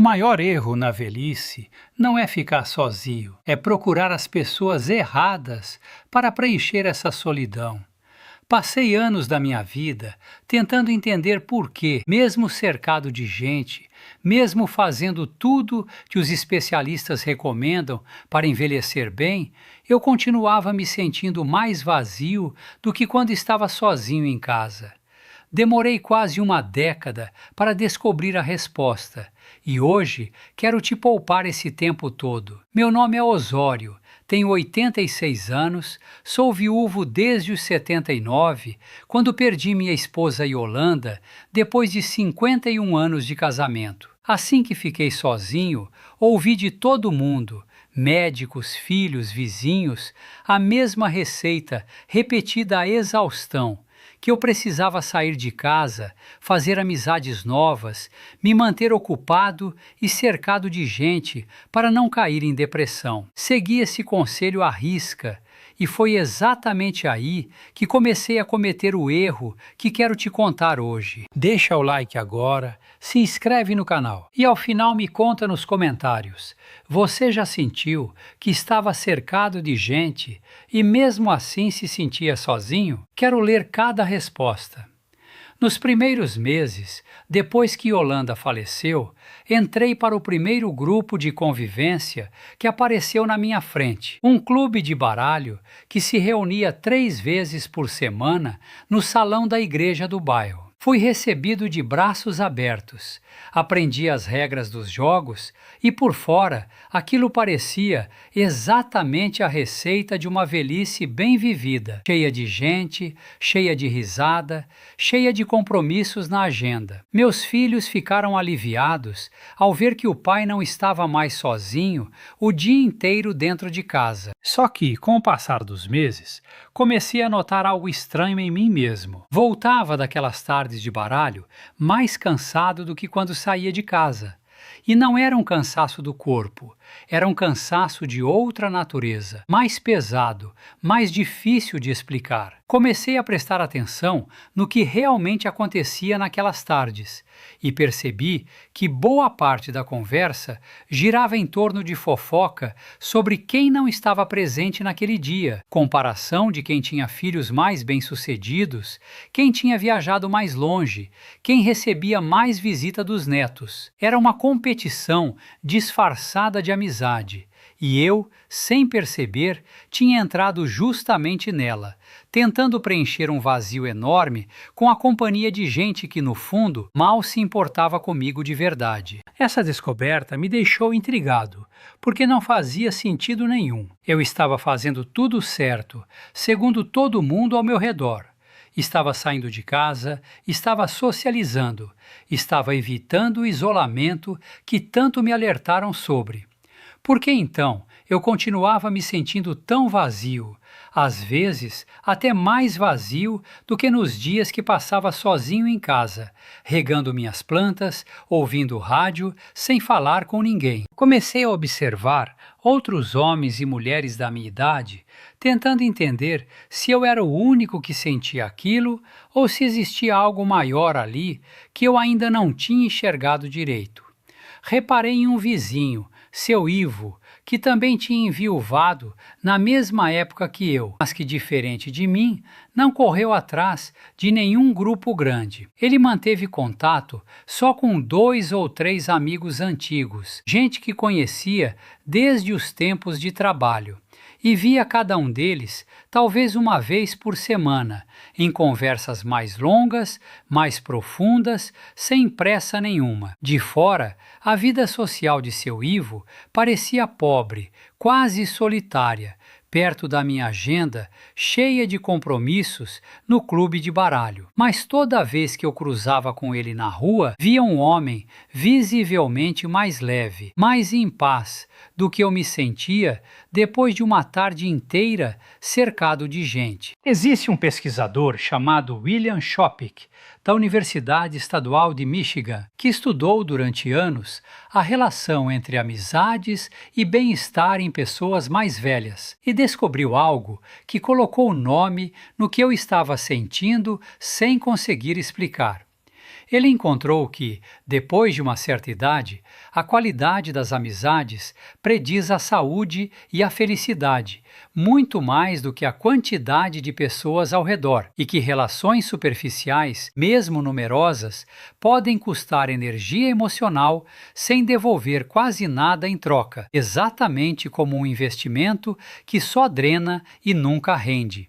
O maior erro na velhice não é ficar sozinho, é procurar as pessoas erradas para preencher essa solidão. Passei anos da minha vida tentando entender por que, mesmo cercado de gente, mesmo fazendo tudo que os especialistas recomendam para envelhecer bem, eu continuava me sentindo mais vazio do que quando estava sozinho em casa. Demorei quase uma década para descobrir a resposta e hoje quero te poupar esse tempo todo. Meu nome é Osório, tenho 86 anos, sou viúvo desde os 79, quando perdi minha esposa Yolanda, depois de 51 anos de casamento. Assim que fiquei sozinho, ouvi de todo mundo, médicos, filhos, vizinhos, a mesma receita, repetida à exaustão, que eu precisava sair de casa, fazer amizades novas, me manter ocupado e cercado de gente para não cair em depressão. Segui esse conselho à risca e foi exatamente aí que comecei a cometer o erro que quero te contar hoje. Deixa o like agora, se inscreve no canal e ao final me conta nos comentários. Você já sentiu que estava cercado de gente e mesmo assim se sentia sozinho? Quero ler cada resposta. Nos primeiros meses, depois que Yolanda faleceu, entrei para o primeiro grupo de convivência que apareceu na minha frente, um clube de baralho que se reunia 3 vezes por semana no salão da igreja do bairro. Fui recebido de braços abertos, aprendi as regras dos jogos e, por fora, aquilo parecia exatamente a receita de uma velhice bem vivida, cheia de gente, cheia de risada, cheia de compromissos na agenda. Meus filhos ficaram aliviados ao ver que o pai não estava mais sozinho o dia inteiro dentro de casa. Só que, com o passar dos meses, comecei a notar algo estranho em mim mesmo. Voltava daquelas tardes de baralho mais cansado do que quando saía de casa. E não era um cansaço do corpo, era um cansaço de outra natureza, mais pesado, mais difícil de explicar. Comecei a prestar atenção no que realmente acontecia naquelas tardes e percebi que boa parte da conversa girava em torno de fofoca sobre quem não estava presente naquele dia, comparação de quem tinha filhos mais bem-sucedidos, quem tinha viajado mais longe, quem recebia mais visita dos netos. Era uma competição disfarçada de amizade. E eu, sem perceber, tinha entrado justamente nela, tentando preencher um vazio enorme com a companhia de gente que, no fundo, mal se importava comigo de verdade. Essa descoberta me deixou intrigado, porque não fazia sentido nenhum. Eu estava fazendo tudo certo, segundo todo mundo ao meu redor. Estava saindo de casa, estava socializando, estava evitando o isolamento que tanto me alertaram sobre. Por que então eu continuava me sentindo tão vazio, às vezes até mais vazio do que nos dias que passava sozinho em casa, regando minhas plantas, ouvindo rádio, sem falar com ninguém? Comecei a observar outros homens e mulheres da minha idade, tentando entender se eu era o único que sentia aquilo ou se existia algo maior ali que eu ainda não tinha enxergado direito. Reparei em um vizinho, seu Ivo, que também tinha enviuvado na mesma época que eu, mas que, diferente de mim, não correu atrás de nenhum grupo grande. Ele manteve contato só com 2 ou 3 amigos antigos, gente que conhecia desde os tempos de trabalho, e via cada um deles talvez uma vez por semana, em conversas mais longas, mais profundas, sem pressa nenhuma. De fora, a vida social de seu Ivo parecia pobre, quase solitária, perto da minha agenda, cheia de compromissos no clube de baralho. Mas toda vez que eu cruzava com ele na rua, via um homem visivelmente mais leve, mais em paz do que eu me sentia depois de uma tarde inteira cercado de gente. Existe um pesquisador chamado William Shopik, da Universidade Estadual de Michigan, que estudou durante anos a relação entre amizades e bem-estar em pessoas mais velhas e descobriu algo que colocou nome no que eu estava sentindo sem conseguir explicar. Ele encontrou que, depois de uma certa idade, a qualidade das amizades prediz a saúde e a felicidade, muito mais do que a quantidade de pessoas ao redor, e que relações superficiais, mesmo numerosas, podem custar energia emocional sem devolver quase nada em troca, exatamente como um investimento que só drena e nunca rende.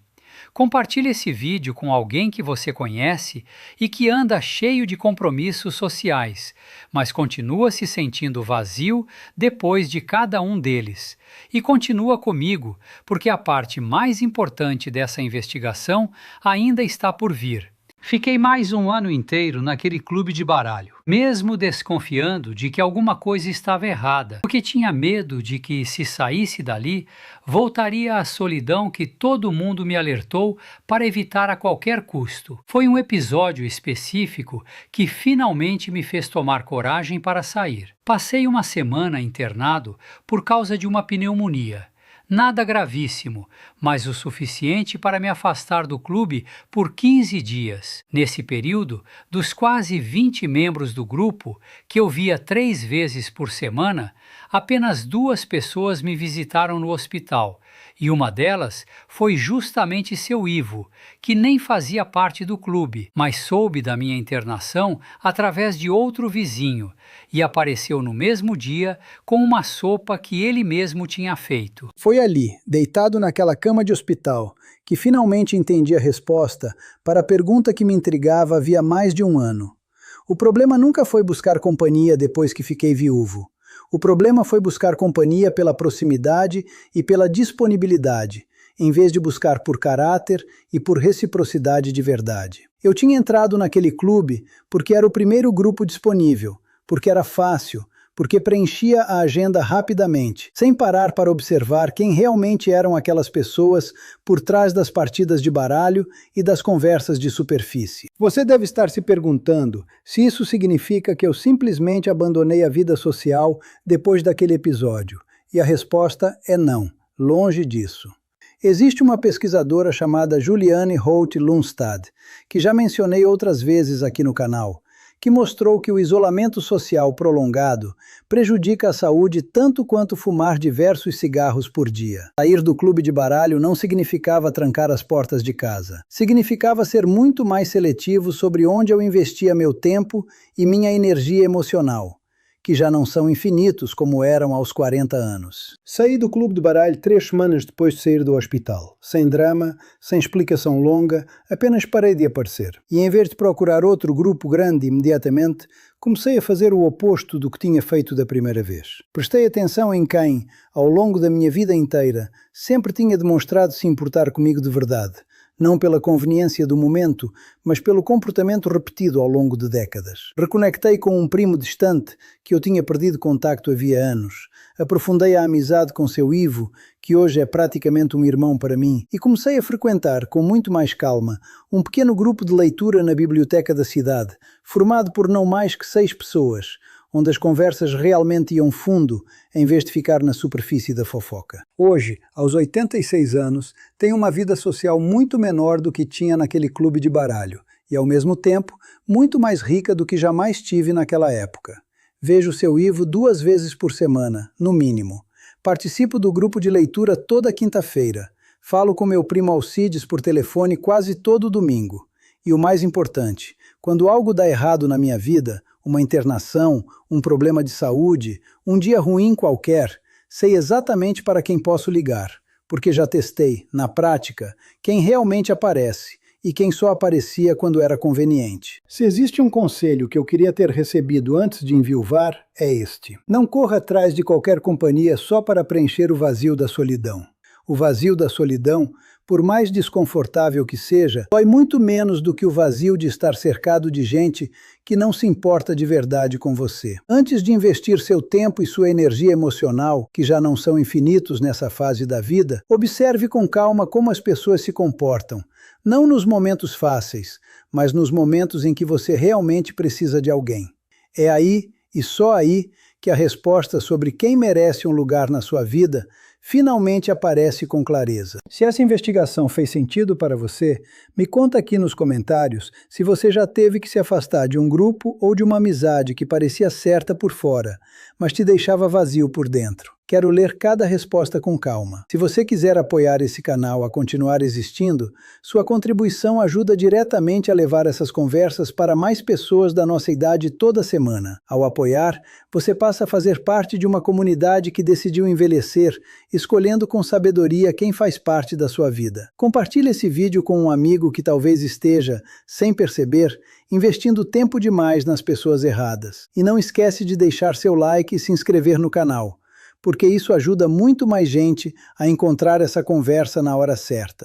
Compartilhe esse vídeo com alguém que você conhece e que anda cheio de compromissos sociais, mas continua se sentindo vazio depois de cada um deles. E continua comigo, porque a parte mais importante dessa investigação ainda está por vir. Fiquei mais um ano inteiro naquele clube de baralho, mesmo desconfiando de que alguma coisa estava errada, porque tinha medo de que, se saísse dali, voltaria à solidão que todo mundo me alertou para evitar a qualquer custo. Foi um episódio específico que finalmente me fez tomar coragem para sair. Passei uma semana internado por causa de uma pneumonia. Nada gravíssimo, mas o suficiente para me afastar do clube por 15 dias. Nesse período, dos quase 20 membros do grupo, que eu via 3 vezes por semana, apenas 2 pessoas me visitaram no hospital, e uma delas foi justamente seu Ivo, que nem fazia parte do clube, mas soube da minha internação através de outro vizinho, e apareceu no mesmo dia com uma sopa que ele mesmo tinha feito. Foi ali, deitado naquela cama de hospital, que finalmente entendi a resposta para a pergunta que me intrigava havia mais de um ano. O problema nunca foi buscar companhia depois que fiquei viúvo. O problema foi buscar companhia pela proximidade e pela disponibilidade, em vez de buscar por caráter e por reciprocidade de verdade. Eu tinha entrado naquele clube porque era o primeiro grupo disponível, porque era fácil, porque preenchia a agenda rapidamente, sem parar para observar quem realmente eram aquelas pessoas por trás das partidas de baralho e das conversas de superfície. Você deve estar se perguntando se isso significa que eu simplesmente abandonei a vida social depois daquele episódio, e a resposta é não, longe disso. Existe uma pesquisadora chamada Juliane Holt-Lunstad, que já mencionei outras vezes aqui no canal, que mostrou que o isolamento social prolongado prejudica a saúde tanto quanto fumar diversos cigarros por dia. Sair do clube de baralho não significava trancar as portas de casa. Significava ser muito mais seletivo sobre onde eu investia meu tempo e minha energia emocional, que já não são infinitos como eram aos 40 anos. Saí do clube de baralho 3 semanas depois de sair do hospital. Sem drama, sem explicação longa, apenas parei de aparecer. E em vez de procurar outro grupo grande imediatamente, comecei a fazer o oposto do que tinha feito da primeira vez. Prestei atenção em quem, ao longo da minha vida inteira, sempre tinha demonstrado se importar comigo de verdade, não pela conveniência do momento, mas pelo comportamento repetido ao longo de décadas. Reconectei com um primo distante que eu tinha perdido contacto havia anos. Aprofundei a amizade com seu Ivo, que hoje é praticamente um irmão para mim, e comecei a frequentar, com muito mais calma, um pequeno grupo de leitura na biblioteca da cidade, formado por não mais que 6 pessoas, onde as conversas realmente iam fundo, em vez de ficar na superfície da fofoca. Hoje, aos 86 anos, tenho uma vida social muito menor do que tinha naquele clube de baralho, e ao mesmo tempo, muito mais rica do que jamais tive naquela época. Vejo seu Ivo 2 vezes por semana, no mínimo. Participo do grupo de leitura toda quinta-feira. Falo com meu primo Alcides por telefone quase todo domingo. E o mais importante, quando algo dá errado na minha vida, uma internação, um problema de saúde, um dia ruim qualquer, sei exatamente para quem posso ligar, porque já testei, na prática, quem realmente aparece e quem só aparecia quando era conveniente. Se existe um conselho que eu queria ter recebido antes de enviuvar, é este. Não corra atrás de qualquer companhia só para preencher o vazio da solidão. O vazio da solidão, por mais desconfortável que seja, dói muito menos do que o vazio de estar cercado de gente que não se importa de verdade com você. Antes de investir seu tempo e sua energia emocional, que já não são infinitos nessa fase da vida, observe com calma como as pessoas se comportam, não nos momentos fáceis, mas nos momentos em que você realmente precisa de alguém. É aí, e só aí, que a resposta sobre quem merece um lugar na sua vida finalmente aparece com clareza. Se essa investigação fez sentido para você, me conta aqui nos comentários se você já teve que se afastar de um grupo ou de uma amizade que parecia certa por fora, mas te deixava vazio por dentro. Quero ler cada resposta com calma. Se você quiser apoiar esse canal a continuar existindo, sua contribuição ajuda diretamente a levar essas conversas para mais pessoas da nossa idade toda semana. Ao apoiar, você passa a fazer parte de uma comunidade que decidiu envelhecer, escolhendo com sabedoria quem faz parte da sua vida. Compartilhe esse vídeo com um amigo que talvez esteja, sem perceber, investindo tempo demais nas pessoas erradas. E não esquece de deixar seu like e se inscrever no canal, porque isso ajuda muito mais gente a encontrar essa conversa na hora certa.